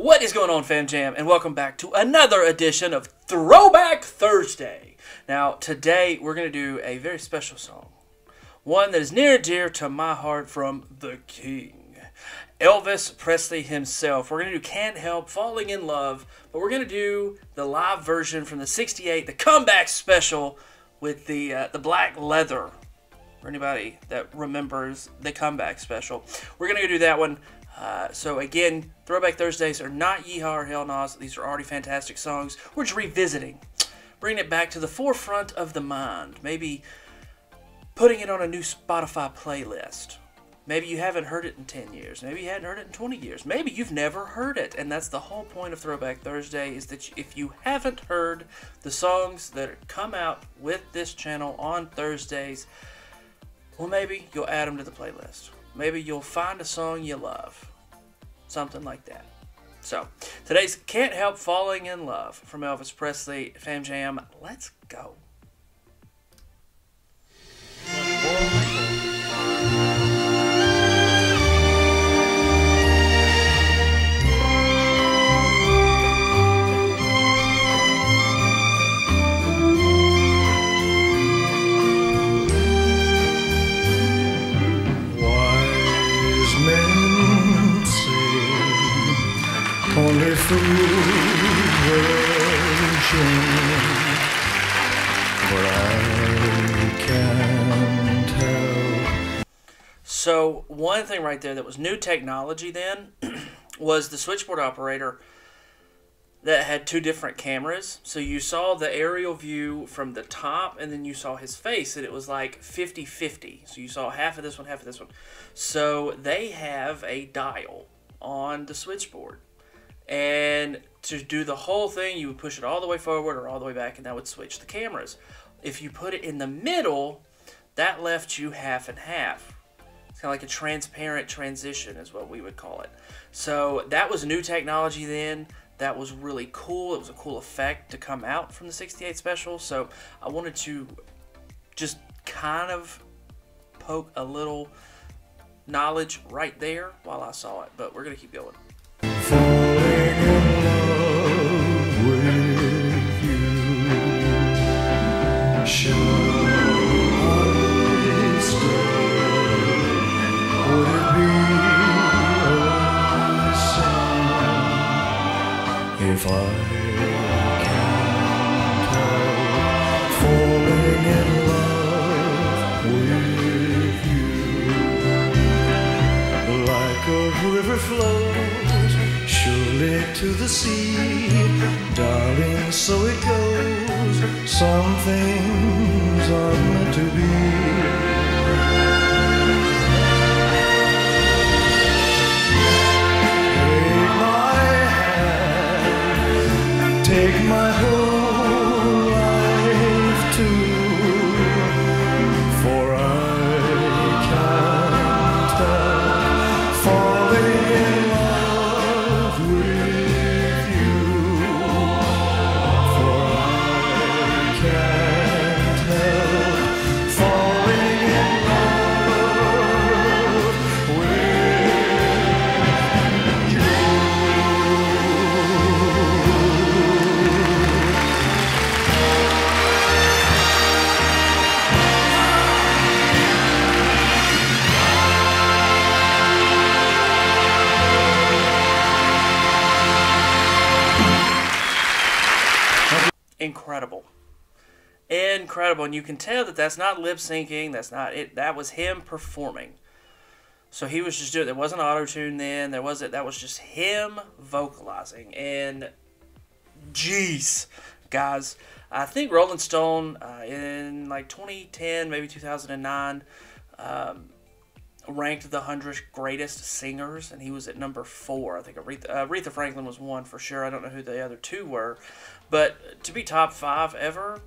What is going on, Fam Jam? And welcome back to another edition of Throwback Thursday. Now, today we're going to do a very special song. One that is near and dear to my heart from the King, Elvis Presley himself. We're going to do Can't Help Falling in Love, but we're going to do the live version from the '68, the comeback special with the black leather. For anybody that remembers the comeback special, we're going to do that one. So again, Throwback Thursdays are not Yeehaw or Hell Nas. These are already fantastic songs. We're just revisiting, bringing it back to the forefront of the mind. Maybe putting it on a new Spotify playlist. Maybe you haven't heard it in 10 years. Maybe you hadn't heard it in 20 years. Maybe you've never heard it. And that's the whole point of Throwback Thursday, is that if you haven't heard the songs that come out with this channel on Thursdays, well, maybe you'll add them to the playlist. Maybe you'll find a song you love. Something like that. So, today's Can't Help Falling in Love from Elvis Presley. Fam Jam, let's go. Only fools virgin, but I can't help. So one thing right there that was new technology then was the switchboard operator that had two different cameras. So you saw the aerial view from the top, and then you saw his face, and it was like 50-50. So you saw half of this one, half of this one. So they have a dial on the switchboard. And to do the whole thing, you would push it all the way forward or all the way back, and that would switch the cameras. If you put it in the middle, that left you half and half. It's kind of like a transparent transition is what we would call it. So that was new technology then. That was really cool. It was a cool effect to come out from the '68 special. So I wanted to just kind of poke a knowledge right there while I saw it. But we're going to keep going. Falling in love with you. Shall I stay? Would it be a sin if I can't help falling in love with you? Like a river flows surely to the sea, darling, so it goes. Some things are meant to be. Take my hand, take my whole life too, for I can't help falling in love with you, for I can't help falling in love with you. Incredible. Incredible. And you can tell that that's not lip syncing. That's not it. That was him performing. So he was just doing it. There wasn't auto-tune then. That was just him vocalizing. And jeez, guys, I think Rolling Stone in like 2010, maybe 2009, ranked the 100 greatest singers, and he was at number 4. I think Aretha Franklin was one for sure. I don't know who the other two were. But to be top 5 ever,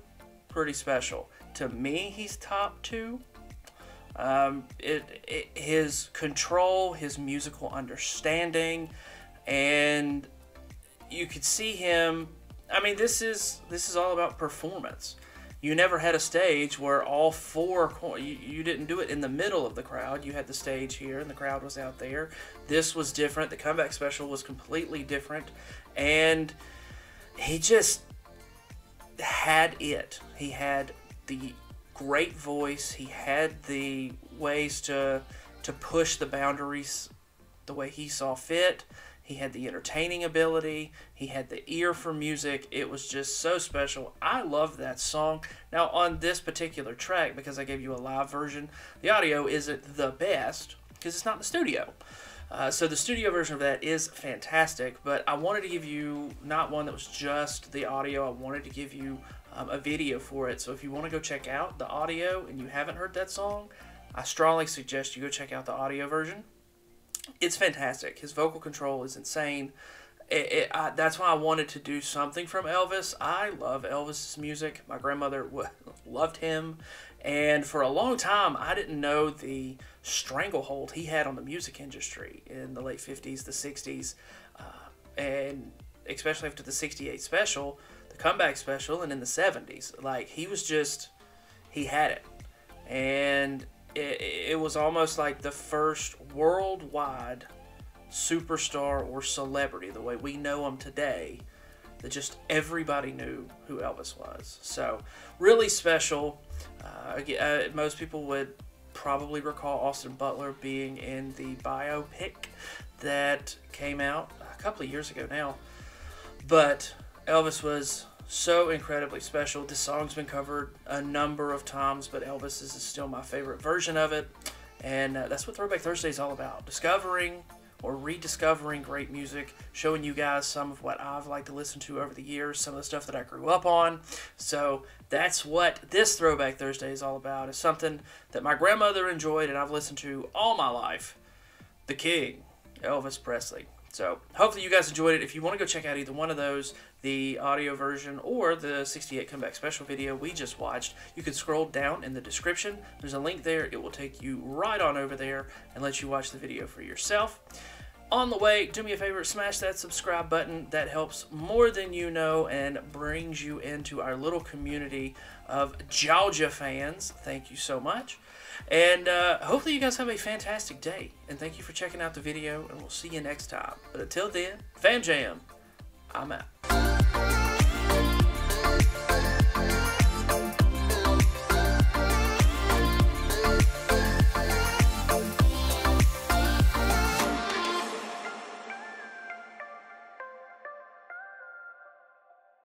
pretty special. To me, he's top 2. His control, his musical understanding, and you could see him. I mean, this is all about performance. you never had a stage where all four, you didn't do it in the middle of the crowd. You had the stage here and the crowd was out there. This was different. The comeback special was completely different. And he just had it. He had the great voice. He had the ways to push the boundaries the way he saw fit. He had the entertaining ability. He had the ear for music. It was just so special. I love that song. Now, on this particular track, because I gave you a live version, the audio isn't the best because it's not in the studio. So the studio version of that is fantastic, but I wanted to give you not one that was just the audio. I wanted to give you a video for it. So if you want to go check out the audio and you haven't heard that song, I strongly suggest you go check out the audio version. It's fantastic. His vocal control is insane. That's why I wanted to do something from Elvis. I love Elvis's music. My grandmother loved him. And for a long time, I didn't know the stranglehold he had on the music industry in the late 50s, the 60s, and especially after the 68 special, the comeback special, and in the 70s. Like, he was just, he had it. And it was almost like the first worldwide superstar or celebrity, the way we know him today, that just everybody knew who Elvis was. So, really special. Most people would probably recall Austin Butler being in the biopic that came out a couple of years ago now. But Elvis was so incredibly special. This song's been covered a number of times, but Elvis is still my favorite version of it. And that's what Throwback Thursday is all about. Discovering or rediscovering great music, showing you guys some of what I've liked to listen to over the years, some of the stuff that I grew up on. So that's what this Throwback Thursday is all about. It's something that my grandmother enjoyed and I've listened to all my life. The King, Elvis Presley. So hopefully you guys enjoyed it. If you want to go check out either one of those, the audio version or the 68 comeback special video we just watched, you can scroll down in the description. There's a link there. It will take you right on over there and let you watch the video for yourself. On the way, do me a favor, smash that subscribe button. That helps more than you know and brings you into our little community of Georgia fans. Thank you so much. And hopefully you guys have a fantastic day. And thank you for checking out the video, and we'll see you next time. But until then, Fam Jam, I'm out.